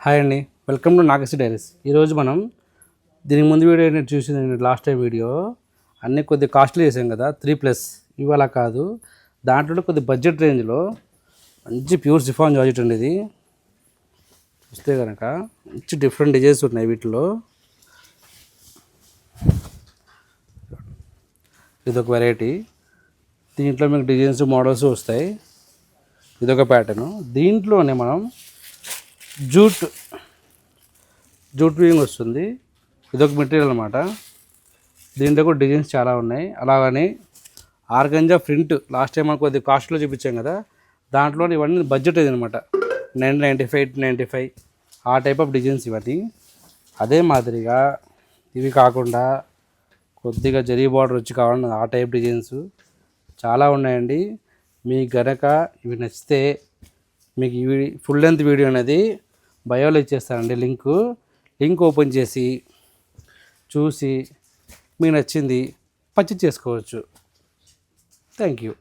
Hi అండి, welcome to నాగసి diaries. ఈరోజు మనం దీనికి ముందు వీడియో నేను చూసింది లాస్ట్ టైం వీడియో అన్నీ కొద్దిగా కాస్ట్లీ చేసాం కదా 3+. ఇవాళ కాదు, దాంట్లో కొద్ది బడ్జెట్ రేంజ్లో మంచి ప్యూర్ సిఫాన్ జార్జెట్ అండి. ఇది చూస్తే కనుక మంచి డిఫరెంట్ డిజైన్స్ ఉన్నాయి వీటిలో. ఇదొక వెరైటీ, దీంట్లో మీకు డిజైన్స్ మోడల్స్ వస్తాయి. ఇదొక ప్యాటర్ను. దీంట్లోనే మనం జూట్ వీవింగ్ వస్తుంది. ఇదొక మెటీరియల్ అనమాట. దీంట్లో కూడా డిజైన్స్ చాలా ఉన్నాయి. అలాగని ఆర్గంజా ప్రింట్ లాస్ట్ టైం మనకు కొద్దిగా కాస్ట్లో చూపించాం కదా, దాంట్లో ఇవన్నీ బడ్జెట్ ఇది అనమాట. 995 ఆ టైప్ ఆఫ్ డిజైన్స్ ఇవన్నీ. అదే మాదిరిగా ఇవి కాకుండా కొద్దిగా జరీ బార్డర్ వచ్చి కావాలన్న ఆ టైప్ డిజైన్స్ చాలా ఉన్నాయండి. మీకు గనక ఇవి నచ్చితే మీకు ఈ ఫుల్ లెంత్ వీడియో అనేది బయోలో ఇచ్చేస్తానండి. లింక్ ఓపెన్ చేసి చూసి మీకు నచ్చింది పర్చేజ్ చేసుకోవచ్చు. Thank you.